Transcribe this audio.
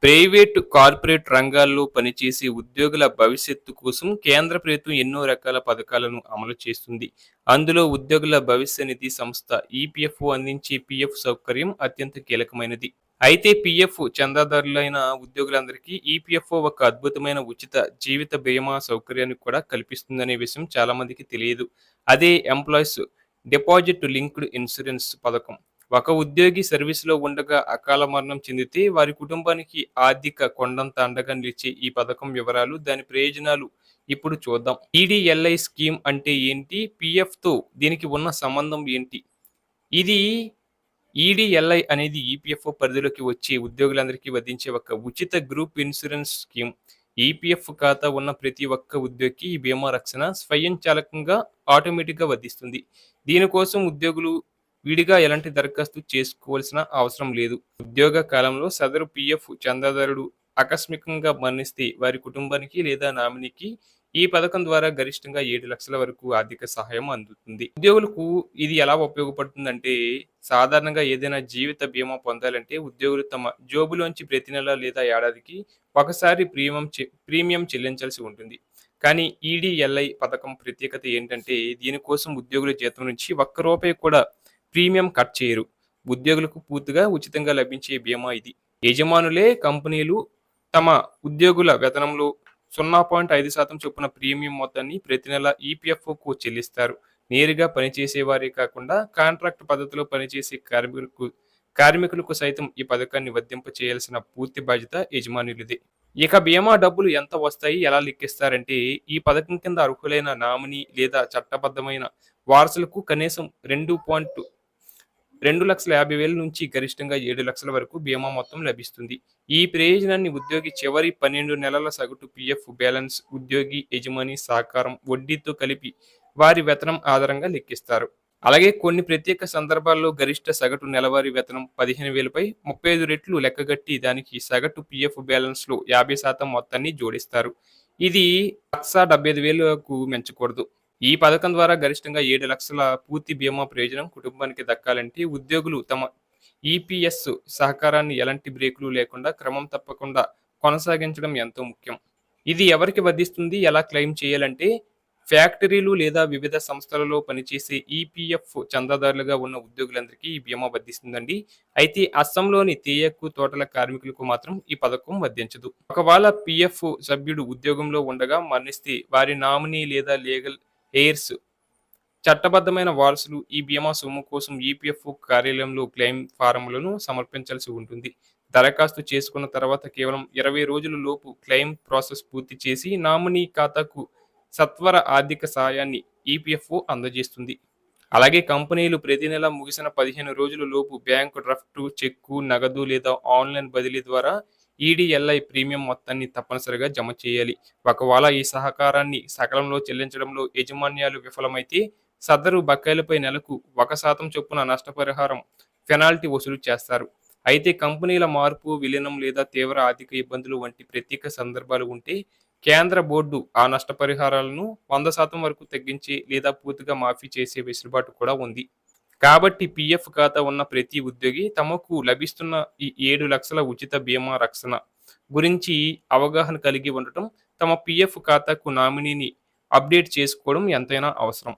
Private, corporate రంగాల్లో పనిచేసే ఉద్యోగుల భవిష్యత్తు కోసం కేంద్ర ప్రభుత్వం ఎన్నో రకాల పథకాలను అమలు చేస్తుంది. అందులో ఉద్యోగుల భవిష్య నిధి సంస్థ ఈపీఎఫ్ఓ అందించే పీఎఫ్ సౌకర్యం అత్యంత కీలకమైనది. అయితే పీఎఫ్ చందాదారులైన ఉద్యోగులందరికీ ఈపీఎఫ్ఓ ఒక అద్భుతమైన ఉచిత జీవిత బీమా సౌకర్యాన్ని కూడా కల్పిస్తుందనే విషయం చాలా మందికి తెలియదు. అదే ఎంప్లాయీస్ డిపాజిట్ లింక్డ్ ఇన్సూరెన్స్ పథకం. ఒక ఉద్యోగి సర్వీసులో ఉండగా అకాల మరణం చెందితే వారి కుటుంబానికి ఆర్థిక కొండంత అండగా నిలిచే ఈ పథకం వివరాలు, దాని ప్రయోజనాలు ఇప్పుడు చూద్దాం. ఈడీఎల్ఐ స్కీమ్ అంటే ఏంటి? పీఎఫ్తో దీనికి ఉన్న సంబంధం ఏంటి? ఇది ఈడీఎల్ఐ అనేది ఈపీఎఫ్ఓ పరిధిలోకి వచ్చే ఉద్యోగులందరికీ వర్తించే ఒక ఉచిత గ్రూప్ ఇన్సూరెన్స్ స్కీమ్. ఈపీఎఫ్ ఖాతా ఉన్న ప్రతి ఒక్క ఉద్యోగికి ఈ బీమా రక్షణ స్వయంచాలకంగా ఆటోమేటిక్గా వర్తిస్తుంది. దీనికోసం ఉద్యోగులు విడిగా ఎలాంటి దరఖాస్తు చేసుకోవాల్సిన అవసరం లేదు. ఉద్యోగ కాలంలో సదరు పీఎఫ్ చందాదారుడు ఆకస్మికంగా మరణిస్తే వారి కుటుంబానికి లేదా నామినీకి ఈ పథకం ద్వారా గరిష్టంగా 7 లక్షల వరకు ఆర్థిక సహాయం అందుతుంది. ఉద్యోగులకు ఇది ఎలా ఉపయోగపడుతుందంటే, సాధారణంగా ఏదైనా జీవిత బీమా పొందాలంటే ఉద్యోగులు తమ జోబులోంచి ప్రతి నెల లేదా ఏడాదికి ఒకసారి ప్రీమియం చెల్లించాల్సి ఉంటుంది. కానీ ఈడీఎల్ఐ పథకం ప్రత్యేకత ఏంటంటే, దీనికోసం ఉద్యోగుల జీతం నుంచి ఒక్క రూపాయి కూడా ప్రీమియం కట్ చేయరు. ఉద్యోగులకు పూర్తిగా ఉచితంగా లభించే బీమా ఇది. యజమానులే కంపెనీలు తమ ఉద్యోగుల వేతనంలో 0.5% చొప్పున ప్రీమియం మొత్తాన్ని ప్రతి నెల ఈపీఎఫ్ఓకు చెల్లిస్తారు. నేరుగా పనిచేసేవారే కాకుండా కాంట్రాక్ట్ పద్ధతిలో పనిచేసే కార్మికులకు సైతం ఈ పథకాన్ని వర్తింప చేయాల్సిన పూర్తి బాధ్యత యజమానులదే. ఇక బీమా డబ్బులు ఎంత వస్తాయి, ఎలా లెక్కిస్తారంటే, ఈ పథకం కింద అర్హులైన నామినీ లేదా చట్టబద్ధమైన వారసులకు కనీసం 2,50,000 నుంచి గరిష్టంగా 7 లక్షల వరకు బీమా మొత్తం లభిస్తుంది. ఈ ప్రయోజనాన్ని ఉద్యోగి చివరి 12 నెలల సగటు పీఎఫ్ బ్యాలెన్స్, ఉద్యోగి యజమాని సహకారం, వడ్డీతో కలిపి వారి వేతనం ఆధారంగా లెక్కిస్తారు. అలాగే కొన్ని ప్రత్యేక సందర్భాల్లో గరిష్ట సగటు నెలవారీ వేతనం 15,000పై 35 రెట్లు లెక్కగట్టి దానికి సగటు పీఎఫ్ బ్యాలెన్స్లో 50% మొత్తాన్ని జోడిస్తారు. ఇది 1,75,000కు మించకూడదు. ఈ పథకం ద్వారా గరిష్టంగా 7 లక్షల పూర్తి బీమా ప్రయోజనం కుటుంబానికి దక్కాలంటే ఉద్యోగులు తమ ఈపీఎస్ సహకారాన్ని ఎలాంటి బ్రేకులు లేకుండా క్రమం తప్పకుండా కొనసాగించడం ఎంతో ముఖ్యం. ఇది ఎవరికి వర్తిస్తుంది, ఎలా క్లెయిమ్ చేయాలంటే, ఫ్యాక్టరీలు లేదా వివిధ సంస్థలలో పనిచేసే ఈపీఎఫ్ చందాదారులుగా ఉన్న ఉద్యోగులందరికీ ఈ బీమా వర్తిస్తుందండి. అయితే అస్సాంలోని తేయాకు తోటల కార్మికులకు మాత్రం ఈ పథకం వర్తించదు. ఒకవేళ పీఎఫ్ సభ్యుడు ఉద్యోగంలో ఉండగా మరణిస్తే వారి నామినీ లేదా లీగల్ ఎయిర్స్, చట్టబద్ధమైన వారసులు ఈ బీమా సొమ్ము కోసం ఈపీఎఫ్ కార్యాలయంలో క్లెయిమ్ ఫారంలను సమర్పించాల్సి ఉంటుంది. దరఖాస్తు చేసుకున్న తర్వాత కేవలం 20 రోజుల లోపు క్లెయిమ్ ప్రాసెస్ పూర్తి చేసి నామినీ ఖాతాకు సత్వర ఆర్థిక సహాయాన్ని ఈపీఎఫ్ఓ అందజేస్తుంది. అలాగే కంపెనీలు ప్రతి నెల ముగిసిన 15 రోజుల లోపు బ్యాంకు డ్రాఫ్ట్, చెక్కు, నగదు లేదా ఆన్లైన్ బదిలీ ద్వారా ఈడీఎల్ఐ ప్రీమియం మొత్తాన్ని తప్పనిసరిగా జమ చేయాలి. ఒకవేళ ఈ సహకారాన్ని సకాలంలో చెల్లించడంలో యాజమాన్యాలు విఫలమైతే సదరు బకాయిలపై నెలకు 1% చొప్పున నష్టపరిహారం పెనాల్టీ వసూలు చేస్తారు. అయితే కంపెనీల మార్పు, విలీనం లేదా తీవ్ర ఆర్థిక ఇబ్బందులు వంటి ప్రత్యేక సందర్భాలు ఉంటే కేంద్ర బోర్డు ఆ నష్టపరిహారాలను 100% వరకు తగ్గించి లేదా పూర్తిగా మాఫీ చేసే వెసులుబాటు కూడా ఉంది. కాబట్టి పీఎఫ్ ఖాతా ఉన్న ప్రతి ఉద్యోగి తమకు లభిస్తున్న ఈ 7 లక్షల ఉచిత బీమా రక్షణ గురించి అవగాహన కలిగి ఉండటం, తమ పీఎఫ్ ఖాతాకు నామినీని అప్డేట్ చేసుకోవడం ఎంతైనా అవసరం.